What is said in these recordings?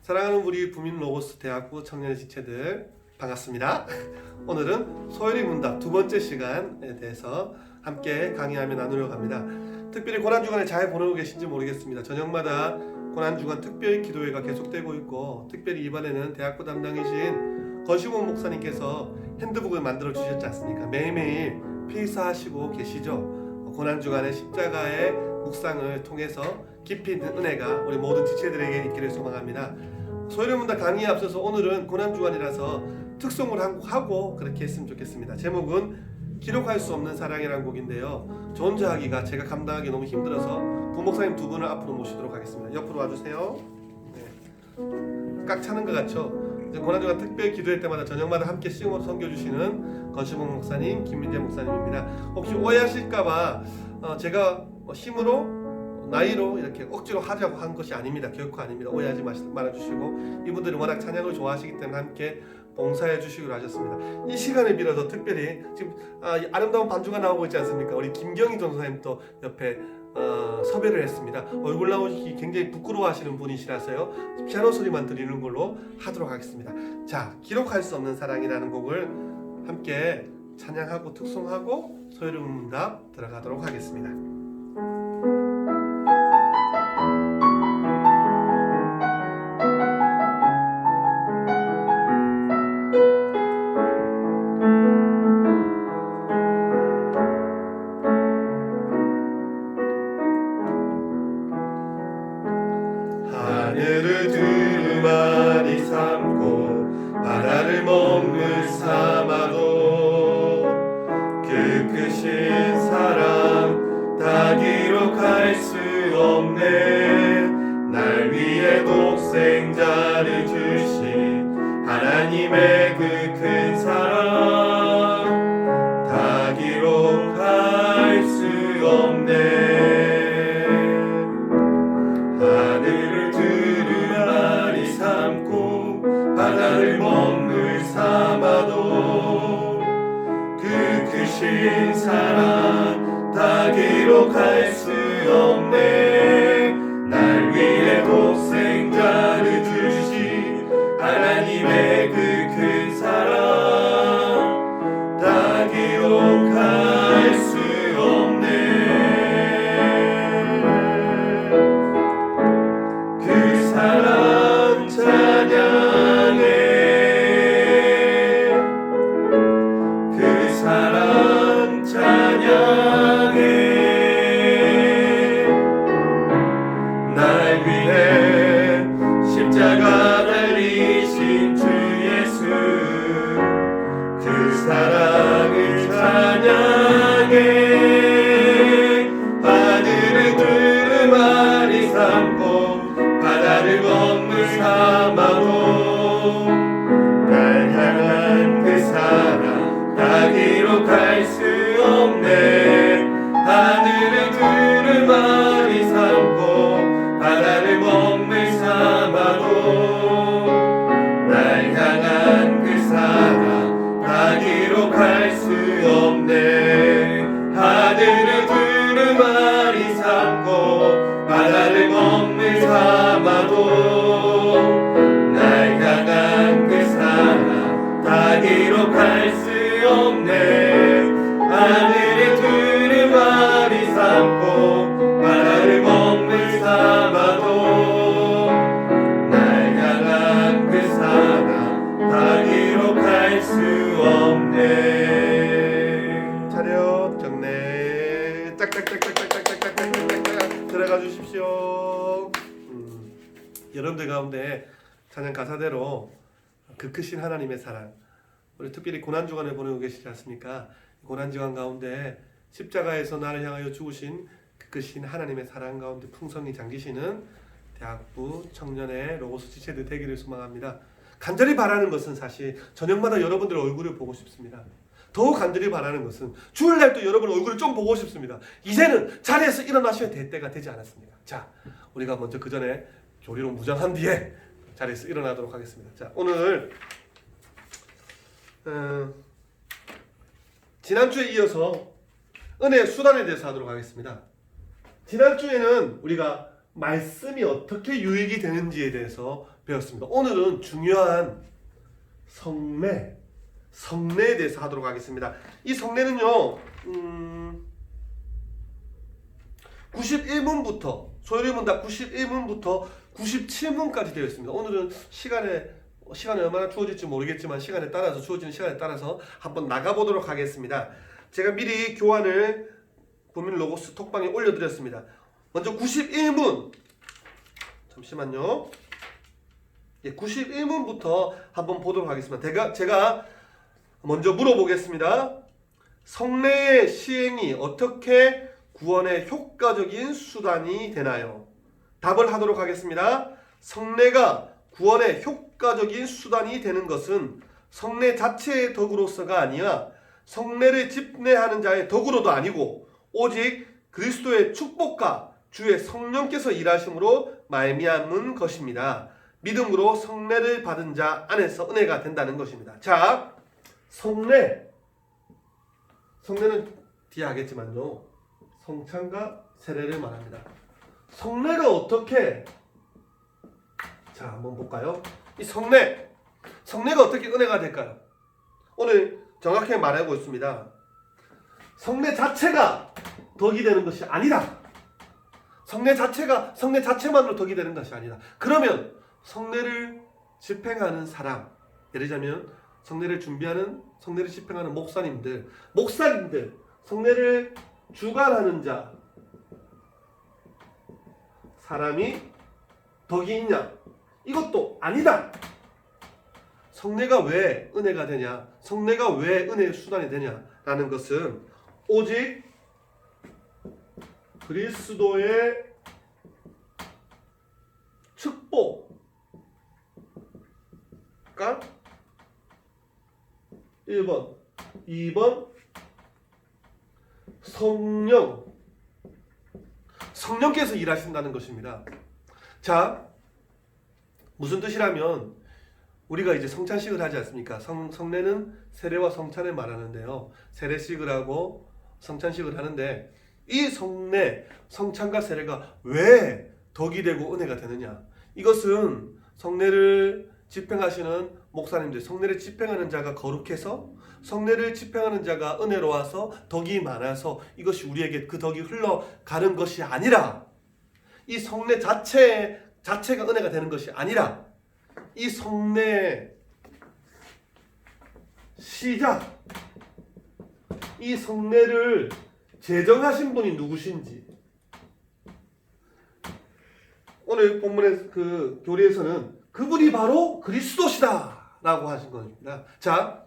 사랑하는 우리 부민 로고스 대학부 청년 지체들 반갑습니다. 오늘은 소요리 문답 두 번째 시간에 대해서 함께 강의하며 나누려고 합니다. 특별히 고난주간에 잘 보내고 계신지 모르겠습니다. 저녁마다 고난주간 특별 기도회가 계속되고 있고, 특별히 이번에는 대학부 담당이신 거시곤 목사님께서 핸드북을 만들어 주셨지 않습니까? 매일매일 필사하시고 계시죠. 고난주간의 십자가의 묵상을 통해서 깊이 있는 은혜가 우리 모든 지체들에게 있기를 소망합니다. 소요리 문답 강의에 앞서서 오늘은 고난주간이라서 특송을 하고 그렇게 했으면 좋겠습니다. 제목은 기록할 수 없는 사랑이라는 곡인데요. 저 혼자 하기가 제가 감당하기 너무 힘들어서 부목사님 두 분을 앞으로 모시도록 하겠습니다. 옆으로 와주세요. 네. 꽉 차는 것 같죠? 고난주간 특별 기도회 때마다 저녁마다 함께 싱으로 섬겨주시는 건시봉 목사님, 김민재 목사님입니다. 혹시 오해하실까봐 제가 힘으로 나이로 이렇게 억지로 하자고 한 것이 아닙니다. 결코 아닙니다. 오해하지 말아주시고, 이분들이 워낙 찬양을 좋아하시기 때문에 함께 봉사해 주시기로 하셨습니다. 이 시간을 빌어서 특별히 지금 아름다운 반주가 나오고 있지 않습니까? 우리 김경희 전도사님 또 옆에 섭외를 했습니다. 얼굴 나오시기 굉장히 부끄러워하시는 분이시라서요, 피아노 소리만 드리는 걸로 하도록 하겠습니다. 자, 기록할 수 없는 사랑이라는 곡을 함께 찬양하고 특송하고 소요리 문답 들어가도록 하겠습니다. 하늘을 두루마리 삼고 바다를 먹물 삼아도 그 크신 사랑 다 기록할 수 없네. 날 위해 독생자를 주신 하나님의 그 큰 사랑 다 기록할 수 없네. 하늘을 두루마리 삼고 바다를 먹물 삼아도 그 크신 사랑 다 기록할 수 없네. 날 위해 독생자를 주신 하나님의 그 큰 사랑 다 기록할 수 없네. 그 사랑 찬양해. 그 사랑 찬양해. 날 위해 십자가 달리신 주 예수, 그 사랑을 찬양해. 하늘을 두루마리 삼고 바다를 먹물 삼아도 날 향한 그 사랑 다 기록할 수 없네. 하늘을 두루마리 삼고 바다를 먹물 삼아도 날 향한 그 사랑 다 기록할 수 없네. 하늘을 두루마리 삼고 바다를 먹물 삼아도 날 향한 그 사랑 다 기록할 수 없네. 하늘을 두루마리 삼고 바다를 먹물 삼아도 날 향한 그 사랑 다 기록할 수 없네. 차렷 경례 짝짝짝짝짝짝짝짝짝짝짝 들어가 주십시오. 여러분들 가운데 찬양 가사대로 그 크신 하나님의 사랑, 우리 특별히 고난주간을 보내고 계시지 않습니까? 고난주간 가운데 십자가에서 나를 향하여 죽으신 그 크신 하나님의 사랑 가운데 풍성히 잠기시는 대학부 청년의 로고스 지체들 되기를 소망합니다. 간절히 바라는 것은 사실 저녁마다 여러분들 얼굴을 보고 싶습니다. 더욱 간절히 바라는 것은 주일날도 여러분 얼굴을 좀 보고 싶습니다. 이제는 자리에서 일어나셔야 될 때가 되지 않았습니까? 자, 우리가 먼저 그 전에 교리로 무장한 뒤에 자리에서 일어나도록 하겠습니다. 자, 오늘 지난주에 이어서 은혜의 수단에 대해서 하도록 하겠습니다. 지난주에는 우리가 말씀이 어떻게 유익이 되는지에 대해서 배웠습니다. 오늘은 중요한 성례에 대해서 하도록 하겠습니다. 이 성례는요 91문부터 소요리문답 91문부터 97문까지 되어 있습니다. 오늘은 시간이 얼마나 주어질지 모르겠지만 주어지는 시간에 따라서 한번 나가보도록 하겠습니다. 제가 미리 교환을 국민 로고스 톡방에 올려드렸습니다. 먼저 91문 잠시만요. 91문부터 한번 보도록 하겠습니다. 제가 먼저 물어보겠습니다. 성례의 시행이 어떻게 구원의 효과적인 수단이 되나요? 답을 하도록 하겠습니다. 성례가 구원의 효과적인 수단이 되는 것은 성례 자체의 덕으로서가 아니라 성례를 집례하는 자의 덕으로도 아니고 오직 그리스도의 축복과 주의 성령께서 일하심으로 말미암은 것입니다. 믿음으로 성례를 받은 자 안에서 은혜가 된다는 것입니다. 자, 성례는 뒤에 하겠지만요. 성찬과 세례를 말합니다. 성례가 어떻게 한번 볼까요? 이 성례가 어떻게 은혜가 될까요? 오늘 정확하게 말하고 있습니다. 성례 자체가 덕이 되는 것이 아니다. 성례 자체만으로 덕이 되는 것이 아니다. 그러면 성례를 집행하는 사람, 예를 들자면 성례를 집행하는 목사님들, 성례를 주관하는 자, 사람이 덕이 있냐? 이것도 아니다. 성례가 왜 은혜가 되냐? 성례가 왜 은혜의 수단이 되냐라는 것은 오직 그리스도의 축복과 1번, 2번 성령께서 일하신다는 것입니다. 자, 무슨 뜻이라면 우리가 이제 성찬식을 하지 않습니까? 성례는 세례와 성찬을 말하는데요. 세례식을 하고 성찬식을 하는데 이 성찬과 세례가 왜 덕이 되고 은혜가 되느냐? 이것은 성례를 집행하시는 목사님들, 성례를 집행하는 자가 거룩해서 성례를 집행하는 자가 은혜로워서 덕이 많아서 이것이 우리에게 그 덕이 흘러가는 것이 아니라 이 성례 자체가 은혜가 되는 것이 아니라 이 성례의 시작, 이 성례를 제정하신 분이 누구신지 오늘 본문의 그 교리에서는 그분이 바로 그리스도시다 라고 하신 겁니다. 자,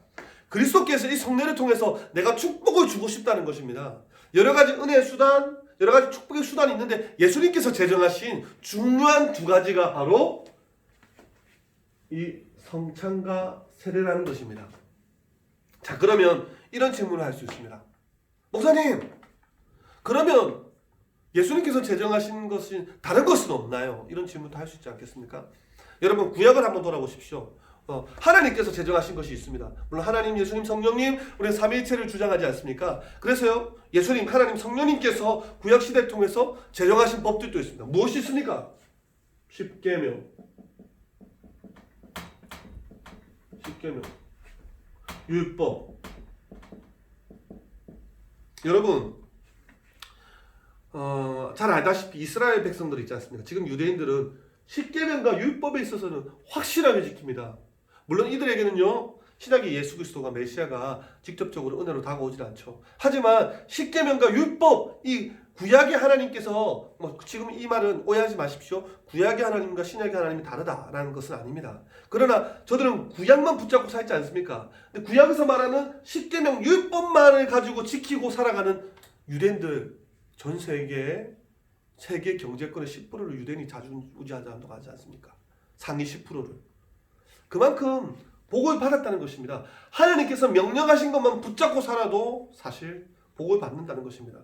그리스도께서 이 성례를 통해서 내가 축복을 주고 싶다는 것입니다. 여러 가지 은혜의 수단, 여러 가지 축복의 수단이 있는데 예수님께서 제정하신 중요한 두 가지가 바로 이 성찬과 세례라는 것입니다. 자, 그러면 이런 질문을 할 수 있습니다. 목사님, 그러면 예수님께서 제정하신 것이 다른 것은 없나요? 이런 질문도 할 수 있지 않겠습니까? 여러분, 구약을 한번 돌아보십시오. 하나님께서 제정하신 것이 있습니다. 물론 하나님, 예수님, 성령님, 우리는 삼위일체를 주장하지 않습니까? 그래서요, 예수님, 하나님, 성령님께서 구약시대를 통해서 제정하신 법들도 있습니다. 무엇이 있습니까? 십계명, 율법. 여러분, 잘 알다시피 이스라엘 백성들 있지 않습니까? 지금 유대인들은 십계명과 율법에 있어서는 확실하게 지킵니다. 물론 이들에게는요, 신약의 예수 그리스도가 메시아가 직접적으로 은혜로 다가오질 않죠. 하지만 십계명과 율법, 이 구약의 하나님께서 지금 이 말은 오해하지 마십시오. 구약의 하나님과 신약의 하나님이 다르다라는 것은 아닙니다. 그러나 저들은 구약만 붙잡고 살지 않습니까? 근데 구약에서 말하는 십계명 율법만을 가지고 지키고 살아가는 유대인들, 전 세계 경제권의 10%를 유대인이 자주우지한다고 하지 않습니까? 상위 10%를. 그만큼 복을 받았다는 것입니다. 하나님께서 명령하신 것만 붙잡고 살아도 사실 복을 받는다는 것입니다.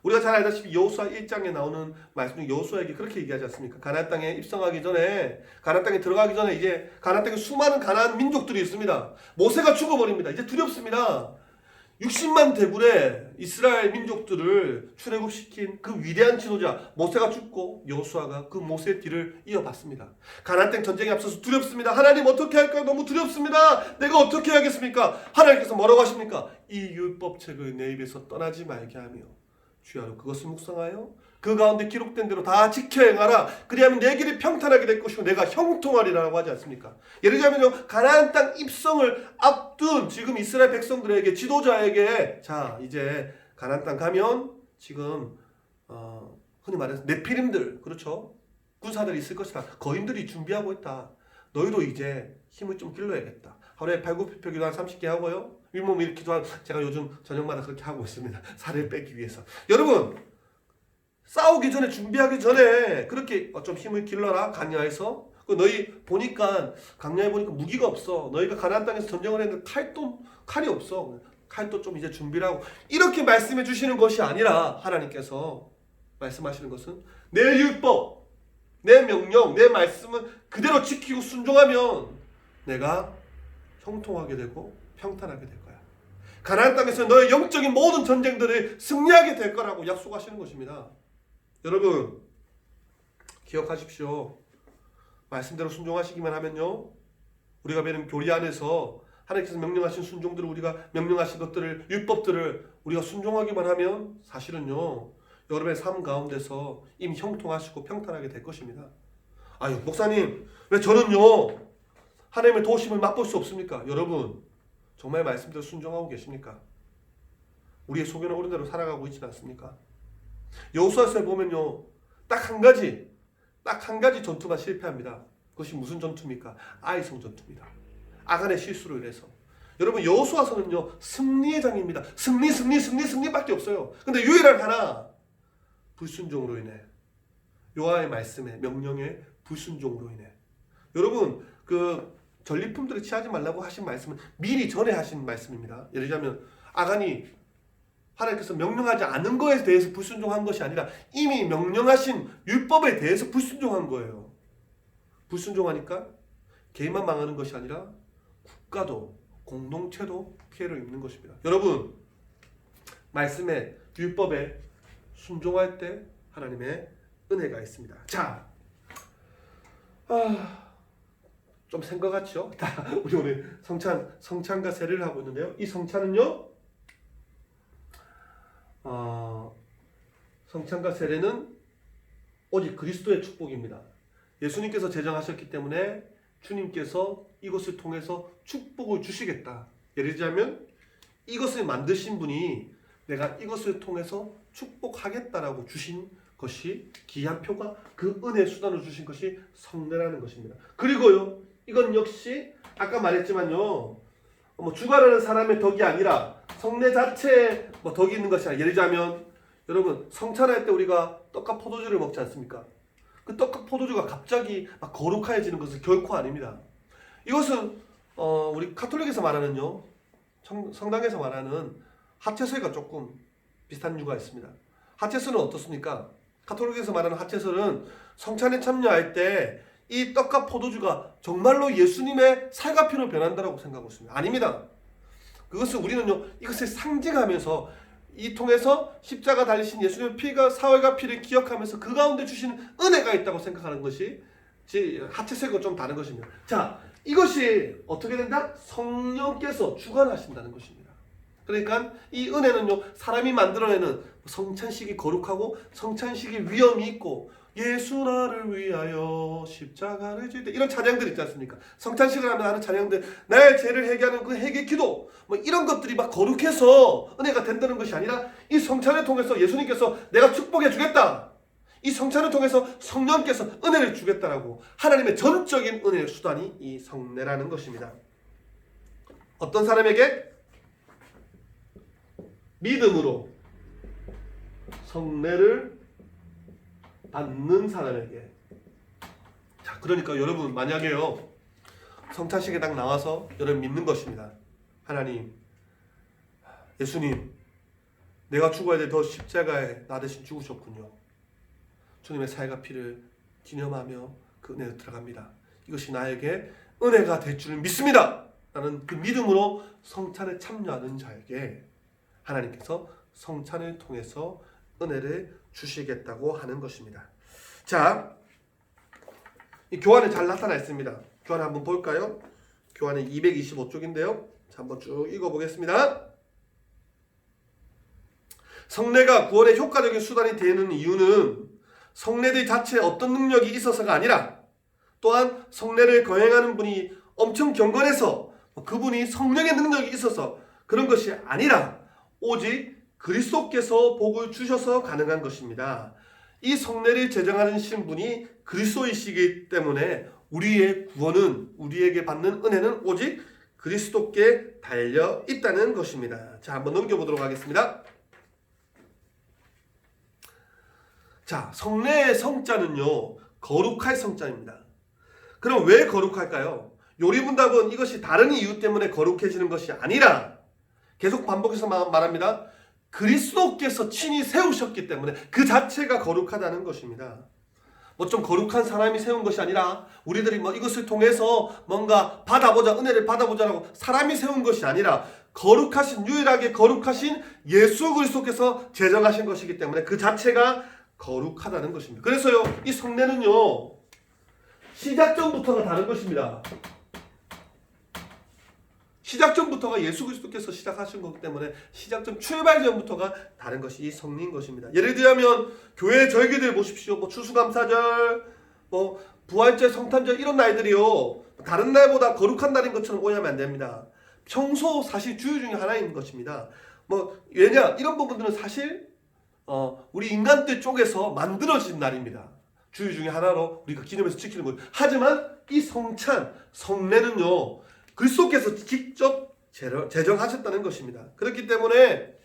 우리가 잘 알다시피 여호수아 1장에 나오는 말씀 중 여호수아에게 그렇게 얘기하지 않습니까? 가나안 땅에 입성하기 전에, 가나안 땅에 들어가기 전에 이제 가나안 땅에 수많은 가나안 민족들이 있습니다. 모세가 죽어버립니다. 이제 두렵습니다. 60만 대군의 이스라엘 민족들을 출애굽시킨 그 위대한 지도자 모세가 죽고 여호수아가 그 모세의 뒤를 이어받습니다. 가나안 땅 전쟁에 앞서서 두렵습니다. 하나님 어떻게 할까요? 너무 두렵습니다. 내가 어떻게 해야겠습니까? 하나님께서 뭐라고 하십니까? 이 율법책을 내 입에서 떠나지 말게 하며 주야로 그것을 묵상하여 그 가운데 기록된 대로 다 지켜 행하라. 그리하면 내 길이 평탄하게 될 것이고 내가 형통하리라고 하지 않습니까? 예를 들자면요, 가나안 땅 입성을 앞둔 지금 이스라엘 백성들에게, 지도자에게, 자 이제 가나안 땅 가면 지금 흔히 말해서 네피림들, 그렇죠? 군사들이 있을 것이다. 거인들이 준비하고 있다. 너희도 이제 힘을 좀 길러야겠다. 하루에 팔굽혀펴기 기도 한 30개 하고요, 윗몸 일으키도 한, 제가 요즘 저녁마다 그렇게 하고 있습니다. 살을 빼기 위해서. 여러분, 싸우기 전에, 준비하기 전에 그렇게 좀 힘을 길러라. 강야에서 너희 보니까, 강야에 보니까 무기가 없어. 너희가 가나안 땅에서 전쟁을 했는데 칼이 없어. 칼도 좀 이제 준비를 하고, 이렇게 말씀해 주시는 것이 아니라 하나님께서 말씀하시는 것은 내 율법, 내 명령, 내 말씀은 그대로 지키고 순종하면 내가 형통하게 되고 평탄하게 될 거야. 가나안 땅에서 너의 영적인 모든 전쟁들을 승리하게 될 거라고 약속하시는 것입니다. 여러분, 기억하십시오. 말씀대로 순종하시기만 하면요, 우리가 배는 교리 안에서 하나님께서 명령하신 순종들을, 우리가 명령하신 것들을, 율법들을 우리가 순종하기만 하면 사실은요, 여러분의 삶 가운데서 이미 형통하시고 평탄하게 될 것입니다. 아유, 목사님, 왜 저는요 하나님의 도우심을 맛볼 수 없습니까? 여러분, 정말 말씀대로 순종하고 계십니까? 우리의 소견은 옳은 대로 살아가고 있지는 않습니까? 여호수아서에 보면요, 딱 한 가지 전투가 실패합니다. 그것이 무슨 전투입니까? 아이성 전투입니다. 아간의 실수로 인해서. 여러분, 여호수아서는요 승리의 장입니다. 승리밖에 없어요. 근데 유일한 하나, 불순종으로 인해, 여호와의 말씀에, 명령에 불순종으로 인해. 여러분, 그 전리품들을 취하지 말라고 하신 말씀은 미리 전에 하신 말씀입니다. 예를 들자면 아간이 하나님께서 명령하지 않은 것에 대해서 불순종한 것이 아니라 이미 명령하신 율법에 대해서 불순종한 거예요. 불순종하니까 개인만 망하는 것이 아니라 국가도, 공동체도 피해를 입는 것입니다. 여러분, 말씀에, 율법에 순종할 때 하나님의 은혜가 있습니다. 자, 좀 센 것 같죠? 우리 오늘 성찬과 세례를 하고 있는데요, 이 성찬은요, 성찬과 세례는 오직 그리스도의 축복입니다. 예수님께서 제정하셨기 때문에 주님께서 이것을 통해서 축복을 주시겠다. 예를 들자면 이것을 만드신 분이 내가 이것을 통해서 축복하겠다라고 주신 것이, 귀한 표가, 그 은혜 수단으로 주신 것이 성례라는 것입니다. 그리고요, 이건 역시 아까 말했지만요, 주관하는 사람의 덕이 아니라 성례 자체에 덕이 있는 것이 아니라, 예를 들자면 여러분, 성찬할 때 우리가 떡과 포도주를 먹지 않습니까? 그 떡과 포도주가 갑자기 막 거룩해지는 것은 결코 아닙니다. 이것은 우리 가톨릭에서 말하는요, 성당에서 말하는 하체설과 조금 비슷한 이유가 있습니다. 하체설은 어떻습니까? 가톨릭에서 말하는 하체설은 성찬에 참여할 때 이 떡과 포도주가 정말로 예수님의 살과 피로 변한다고 생각하고 있습니다. 아닙니다. 그것은 우리는요, 이것을 상징하면서, 이 통해서 십자가 달리신 예수님의 피가, 사흘과 피를 기억하면서 그 가운데 주시는 은혜가 있다고 생각하는 것이 하체설과 좀 다른 것입니다. 자, 이것이 어떻게 된다? 성령께서 주관하신다는 것입니다. 그러니까 이 은혜는요, 사람이 만들어내는 성찬식이 거룩하고 성찬식이 위엄이 있고, 예수 나를 위하여 십자가를 지되, 이런 찬양들 있지 않습니까? 성찬식을 하면 하는 찬양들, 나의 죄를 회개하는 그 회개 기도, 이런 것들이 막 거룩해서 은혜가 된다는 것이 아니라, 이 성찬을 통해서 예수님께서 내가 축복해 주겠다, 이 성찬을 통해서 성령께서 은혜를 주겠다라고, 하나님의 전적인 은혜의 수단이 이 성례라는 것입니다. 어떤 사람에게? 믿음으로 성례를 받는 사람에게. 자, 그러니까 여러분, 만약에요, 성찬식에 딱 나와서 여러분 믿는 것입니다. 하나님, 예수님, 내가 죽어야 돼 더 십자가에 나 대신 죽으셨군요. 주님의 살과 피를 기념하며 그 은혜로 들어갑니다. 이것이 나에게 은혜가 될 줄 믿습니다. 라는 그 믿음으로 성찬에 참여하는 자에게 하나님께서 성찬을 통해서 은혜를 주시겠다고 하는 것입니다. 자, 이 교환에 잘 나타나 있습니다. 교환 한번 볼까요? 교환은 225쪽인데요. 자, 한번 쭉 읽어보겠습니다. 성례가 구원의 효과적인 수단이 되는 이유는 성례들 자체에 어떤 능력이 있어서가 아니라, 또한 성례를 거행하는 분이 엄청 경건해서 그분이 성령의 능력이 있어서 그런 것이 아니라 오직 그리스도께서 복을 주셔서 가능한 것입니다. 이 성례를 제정하신 분이 그리스도이시기 때문에 우리의 구원은, 우리에게 받는 은혜는 오직 그리스도께 달려 있다는 것입니다. 자, 한번 넘겨보도록 하겠습니다. 자, 성례의 성자는요, 거룩할 성자입니다. 그럼 왜 거룩할까요? 요리문답은 이것이 다른 이유 때문에 거룩해지는 것이 아니라, 계속 반복해서 말합니다. 그리스도께서 친히 세우셨기 때문에 그 자체가 거룩하다는 것입니다. 뭐 좀 거룩한 사람이 세운 것이 아니라, 우리들이 뭐 이것을 통해서 뭔가 받아보자, 은혜를 받아보자라고 사람이 세운 것이 아니라, 거룩하신, 유일하게 거룩하신 예수 그리스도께서 제정하신 것이기 때문에 그 자체가 거룩하다는 것입니다. 그래서요, 이 성례는요, 시작전부터가 다른 것입니다. 시작전부터가 예수 그리스도께서 시작하신 거기 때문에 시작전, 출발전부터가 다른 것이 이 성례인 것입니다. 예를 들면 교회 절기들 보십시오. 뭐 추수감사절, 뭐 부활절, 성탄절, 이런 날들이요, 다른 날보다 거룩한 날인 것처럼 오해하면 안 됩니다. 평소 사실 주요 중에 하나인 것입니다. 뭐 왜냐, 이런 부분들은 사실 우리 인간들 쪽에서 만들어진 날입니다. 주요 중에 하나로 우리가 기념해서 지키는 거예요. 하지만 이 성찬, 성례는요, 그리스도께서 직접 제정하셨다는 것입니다. 그렇기 때문에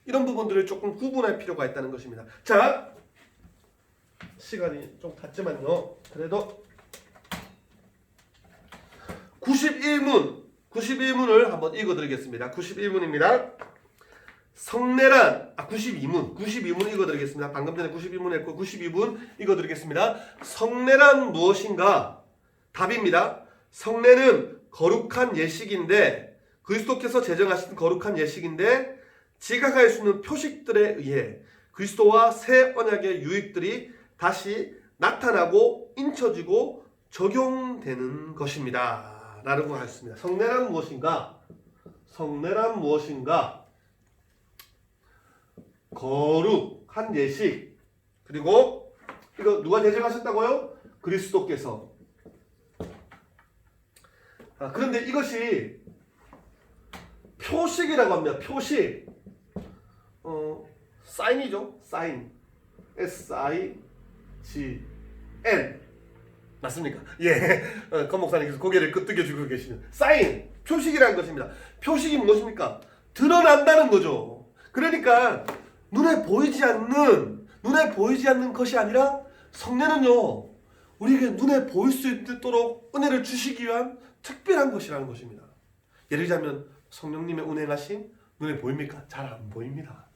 이런 부분들을 조금 구분할 필요가 있다는 것입니다. 자, 시간이 좀 갔지만요, 그래도 91문을 한번 읽어드리겠습니다. 91문입니다. 성례란, 92문 읽어드리겠습니다. 방금 전에 91문 했고 92문 읽어드리겠습니다. 성례란 무엇인가? 답입니다. 성례는 거룩한 예식인데, 그리스도께서 제정하신 거룩한 예식인데, 지각할 수 있는 표식들에 의해 그리스도와 새 언약의 유익들이 다시 나타나고 인쳐지고 적용되는 것입니다. 라고 하였습니다. 성례란 무엇인가? 성례란 무엇인가? 거룩한 예식. 그리고 이거 누가 제정하셨다고요? 그리스도께서. 그런데 이것이 표식이라고 합니다. 표식. 사인이죠. 사인. S-I-G-N. 맞습니까? 예. 권 목사님께서 고개를 끄덕여주고 계시는 사인. 표식이라는 것입니다. 표식이 무엇입니까? 드러난다는 거죠. 그러니까 눈에 보이지 않는 것이 아니라, 성례는요, 우리에게 눈에 보일 수 있도록 은혜를 주시기 위한 특별한 것이라는 것입니다. 예를 들자면 성령님의 운행하심 눈에 보입니까? 잘 안 보입니다.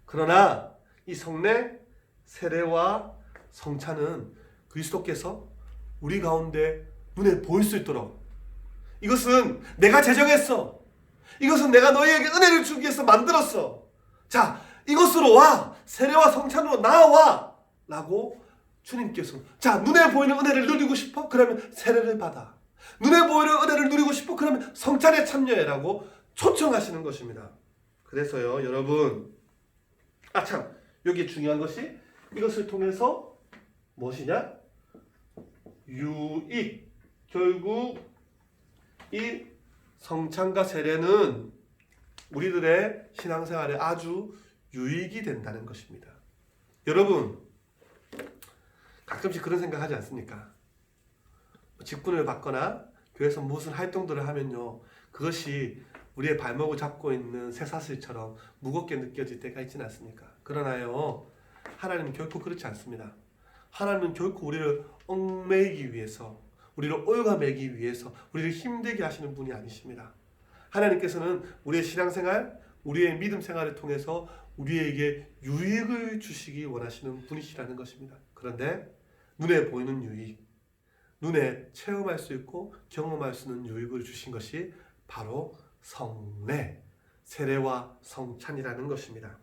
그러나 이 성례, 세례와 성찬은 그리스도께서 우리 가운데 눈에 보일 수 있도록, 이것은 내가 제정했어, 이것은 내가 너희에게 은혜를 주기 위해서 만들었어, 자 이것으로 와, 세례와 성찬으로 나와 라고 주님께서, 자 눈에 보이는 은혜를 누리고 싶어? 그러면 세례를 받아. 눈에 보이는 은혜를 누리고 싶어? 그러면 성찬에 참여해라고 초청하시는 것입니다. 그래서요, 여러분, 참, 여기 중요한 것이, 이것을 통해서 무엇이냐? 유익. 결국 이 성찬과 세례는 우리들의 신앙생활에 아주 유익이 된다는 것입니다. 여러분, 가끔씩 그런 생각하지 않습니까? 직분을 받거나 교회에서 무슨 활동들을 하면요, 그것이 우리의 발목을 잡고 있는 쇠사슬처럼 무겁게 느껴질 때가 있지는 않습니까? 그러나요, 하나님은 결코 그렇지 않습니다. 하나님은 결코 우리를 얽매이기 위해서, 우리를 올가매기 위해서 우리를 힘들게 하시는 분이 아니십니다. 하나님께서는 우리의 신앙생활, 우리의 믿음 생활을 통해서 우리에게 유익을 주시기 원하시는 분이시라는 것입니다. 그런데 눈에 보이는 유익, 눈에 체험할 수 있고 경험할 수 있는 유익을 주신 것이 바로 성례, 세례와 성찬이라는 것입니다.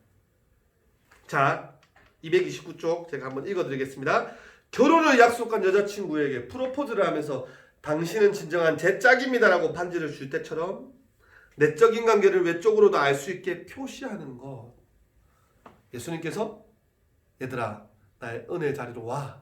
자, 229쪽 제가 한번 읽어드리겠습니다. 결혼을 약속한 여자친구에게 프로포즈를 하면서 당신은 진정한 제 짝입니다라고 반지를 줄 때처럼 내적인 관계를 외적으로도 알 수 있게 표시하는 것. 예수님께서 얘들아 나의 은혜의 자리로 와.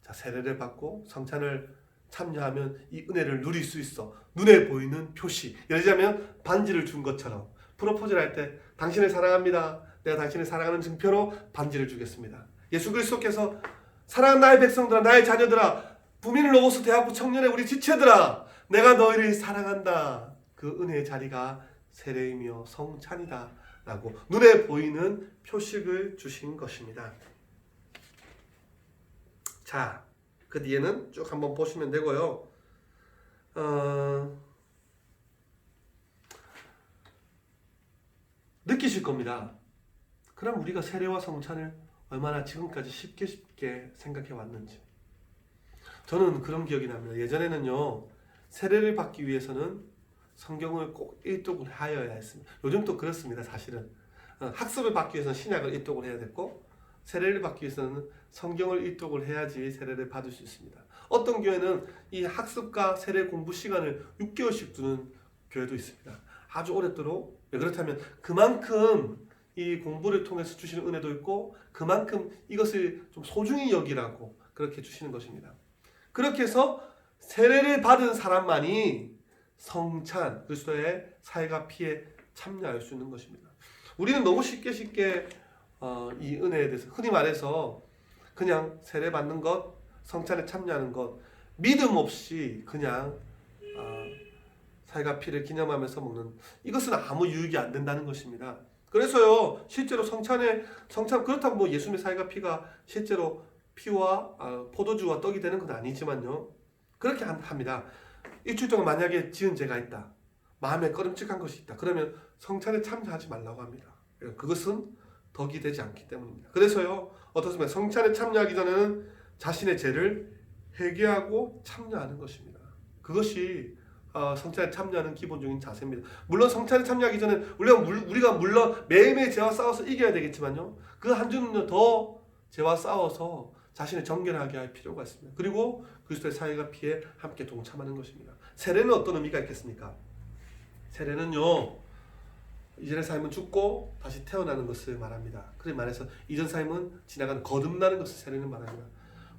자, 세례를 받고 성찬을 참여하면 이 은혜를 누릴 수 있어. 눈에 보이는 표시. 예를 들자면 반지를 준 것처럼 프로포즈를 할 때 당신을 사랑합니다. 내가 당신을 사랑하는 증표로 반지를 주겠습니다. 예수 그리스도께서 사랑하는 나의 백성들아, 나의 자녀들아, 부민 로고스 대학부 청년의 우리 지체들아, 내가 너희를 사랑한다. 그 은혜의 자리가 세례이며 성찬이다 라고 눈에 보이는 표식을 주신 것입니다. 자, 그 뒤에는 쭉 한번 보시면 되고요. 느끼실 겁니다. 그럼 우리가 세례와 성찬을 얼마나 지금까지 쉽게 생각해 왔는지. 저는 그런 기억이 납니다. 예전에는요, 세례를 받기 위해서는 성경을 꼭 일독을 하여야 했습니다. 요즘도 그렇습니다. 사실은 학습을 받기 위해서는 신약을 일독을 해야 됐고, 세례를 받기 위해서는 성경을 일독을 해야지 세례를 받을 수 있습니다. 어떤 교회는 이 학습과 세례 공부 시간을 6개월씩 두는 교회도 있습니다. 아주 오랫도록. 왜 그렇다면 그만큼 이 공부를 통해서 주시는 은혜도 있고 그만큼 이것을 좀 소중히 여기라고 그렇게 주시는 것입니다. 그렇게 해서 세례를 받은 사람만이 성찬, 그리스도의 살과 피에 참여할 수 있는 것입니다. 우리는 너무 쉽게 이 은혜에 대해서 흔히 말해서 그냥 세례 받는 것, 성찬에 참여하는 것, 믿음 없이 그냥 살과 피를 기념하면서 먹는, 이것은 아무 유익이 안 된다는 것입니다. 그래서요, 실제로 성찬 그렇다고 뭐 예수님의 살과 피가 실제로 피와 포도주와 떡이 되는 건 아니지만요, 그렇게 합니다. 일주일 동안 만약에 지은 죄가 있다, 마음에 꺼림칙한 것이 있다, 그러면 성찬에 참여하지 말라고 합니다. 그것은 덕이 되지 않기 때문입니다. 그래서요, 어떻습니까? 성찬에 참여하기 전에는 자신의 죄를 회개하고 참여하는 것입니다. 그것이 성찬에 참여하는 기본적인 자세입니다. 물론 성찬에 참여하기 전에 우리가 물론 매일매일 죄와 싸워서 이겨야 되겠지만요, 그 한 주는요 더 죄와 싸워서 자신을 정결하게 할 필요가 있습니다. 그리고 그리스도의 사회가 피에 함께 동참하는 것입니다. 세례는 어떤 의미가 있겠습니까? 세례는요, 이전의 삶은 죽고 다시 태어나는 것을 말합니다. 그렇게 말해서 이전 삶은 지나간 거듭나는 것을 세례는 말합니다.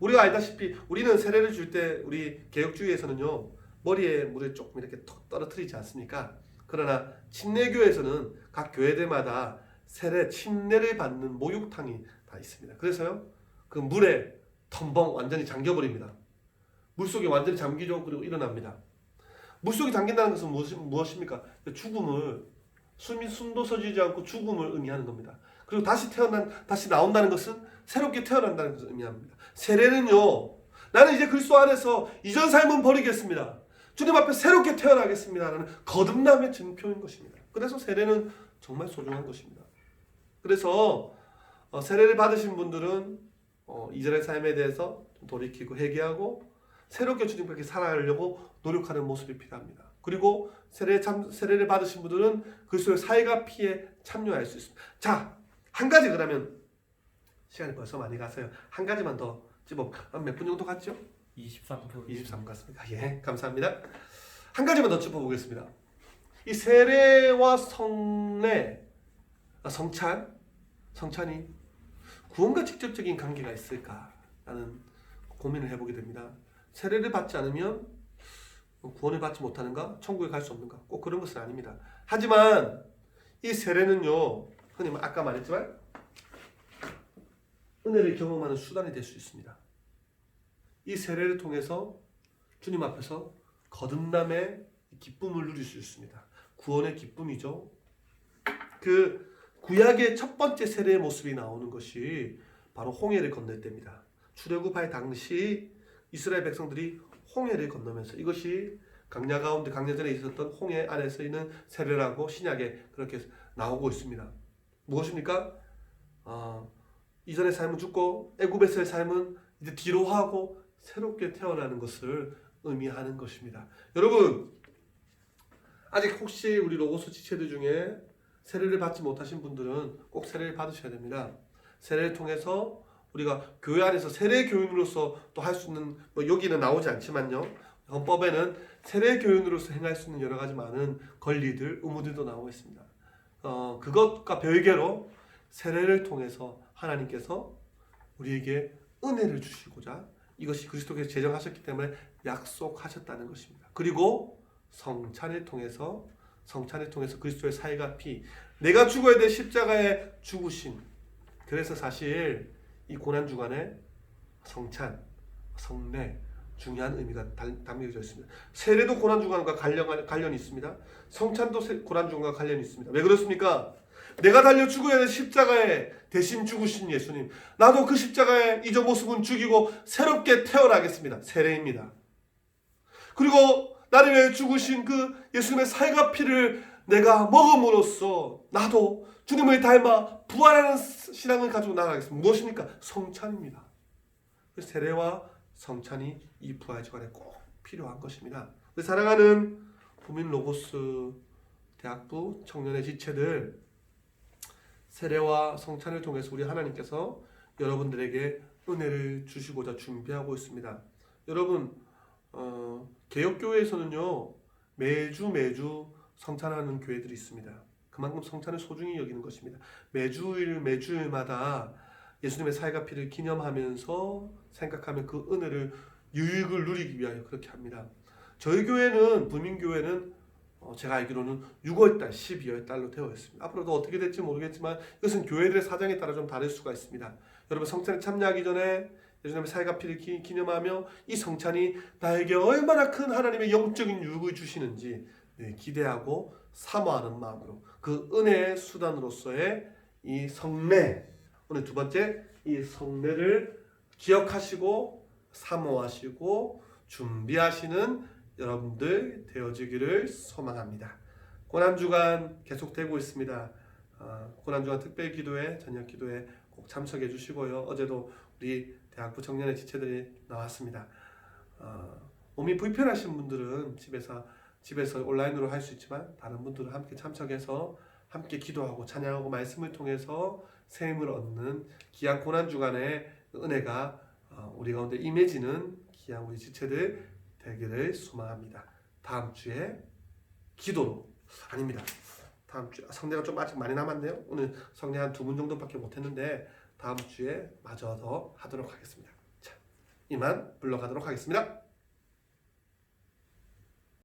우리가 알다시피 우리는 세례를 줄 때 우리 개혁주의에서는요, 머리에 물을 조금 이렇게 톡 떨어뜨리지 않습니까? 그러나 침례교에서는 각 교회들마다 침례를 받는 목욕탕이 다 있습니다. 그래서요, 그 물에 텀벙 완전히 잠겨버립니다. 물속에 완전히 잠기죠. 그리고 일어납니다. 물속에 잠긴다는 것은 무엇입니까? 죽음을, 숨도 서지지 않고 죽음을 의미하는 겁니다. 그리고 다시 나온다는 것은 새롭게 태어난다는 것을 의미합니다. 세례는요, 나는 이제 그리스도 안에서 이전 삶은 버리겠습니다. 주님 앞에 새롭게 태어나겠습니다라는 거듭남의 증표인 것입니다. 그래서 세례는 정말 소중한 것입니다. 그래서 세례를 받으신 분들은 이전의 삶에 대해서 돌이키고 회개하고 새롭게 주님께 살아가려고 노력하는 모습이 필요합니다. 그리고 세례를 받으신 분들은 그리스도의 살과 피에 참여할 수 있습니다. 자, 한 가지, 그러면 시간이 벌써 많이 가서요, 한 가지만 더 몇 분 정도 갔죠? 23분 갔습니다. 예, 감사합니다. 한 가지만 더 짚어보겠습니다. 이 세례와 성찬이 구원과 직접적인 관계가 있을까라는 고민을 해보게 됩니다. 세례를 받지 않으면 구원을 받지 못하는가? 천국에 갈 수 없는가? 꼭 그런 것은 아닙니다. 하지만 이 세례는요, 흔히 아까 말했지만 은혜를 경험하는 수단이 될 수 있습니다. 이 세례를 통해서 주님 앞에서 거듭남의 기쁨을 누릴 수 있습니다. 구원의 기쁨이죠. 그 구약의 첫 번째 세례의 모습이 나오는 것이 바로 홍해를 건널 때입니다. 출애굽할 당시 이스라엘 백성들이 홍해를 건너면서, 이것이 강야전에 있었던 홍해 안에서 있는 세례라고 신약에 그렇게 나오고 있습니다. 무엇입니까? 이전의 삶은 죽고 애굽에서의 삶은 이제 뒤로 하고 새롭게 태어나는 것을 의미하는 것입니다. 여러분, 아직 혹시 우리 로고스 지체들 중에 세례를 받지 못하신 분들은 꼭 세례를 받으셔야 됩니다. 세례를 통해서 우리가 교회 안에서 세례 교인으로서 또 할 수 있는, 뭐 여기는 나오지 않지만요, 헌법에는 세례 교인으로서 행할 수 있는 여러 가지 많은 권리들, 의무들도 나오고 있습니다. 그것과 별개로 세례를 통해서 하나님께서 우리에게 은혜를 주시고자 이것이 그리스도께서 제정하셨기 때문에 약속하셨다는 것입니다. 그리고 성찬을 통해서 그리스도의 살과 피, 내가 죽어야 될 십자가에 죽으신, 그래서 사실 이 고난주간에 성찬, 성례 중요한 의미가 담겨져 있습니다. 세례도 고난주간과 관련이 있습니다. 성찬도 고난주간과 관련이 있습니다. 왜 그렇습니까? 내가 달려 죽어야 할 십자가에 대신 죽으신 예수님, 나도 그 십자가에 이전 모습은 죽이고 새롭게 태어나겠습니다. 세례입니다. 그리고 나를 위해 죽으신 그 예수님의 살과 피를 내가 먹음으로써 나도 주님을 닮아 부활하는 신앙을 가지고 나아가겠습니다. 무엇입니까? 성찬입니다. 세례와 성찬이 이 부활주간에 꼭 필요한 것입니다. 사랑하는 부민 로고스 대학부 청년의 지체들, 세례와 성찬을 통해서 우리 하나님께서 여러분들에게 은혜를 주시고자 준비하고 있습니다. 여러분, 개혁교회에서는요, 매주 성찬하는 교회들이 있습니다. 그만큼 성찬을 소중히 여기는 것입니다. 매주일마다 예수님의 살과 피를 기념하면서 생각하며 그 은혜를 유익을 누리기 위하여 그렇게 합니다. 저희 교회는, 부민교회는 제가 알기로는 6월달, 12월달로 되어 있습니다. 앞으로도 어떻게 될지 모르겠지만 이것은 교회들의 사정에 따라 좀 다를 수가 있습니다. 여러분, 성찬에 참여하기 전에 예수님의 살과 피를 기념하며 이 성찬이 나에게 얼마나 큰 하나님의 영적인 유익을 주시는지 기대하고 사모하는 마음으로 그 은혜의 수단으로서의 이 성례, 오늘 두 번째 이 성례를 기억하시고 사모하시고 준비하시는 여러분들 되어지기를 소망합니다. 고난주간 계속되고 있습니다. 고난주간 특별기도회, 저녁기도회 꼭 참석해 주시고요. 어제도 우리 대학부 청년의 지체들이 나왔습니다. 몸이 불편하신 분들은 집에서 온라인으로 할 수 있지만 다른 분들은 함께 참석해서 함께 기도하고 찬양하고 말씀을 통해서 새 힘을 얻는 귀한 고난주간의 은혜가 우리 가운데 임해지는 귀한 우리 지체들 되기를 소망합니다. 다음 주에 기도로, 아닙니다, 다음 주 성례가 좀 아직 많이 남았네요. 오늘 성례 한 2분 정도밖에 못했는데 다음 주에 마저 더 하도록 하겠습니다. 자, 이만 물러가도록 하겠습니다.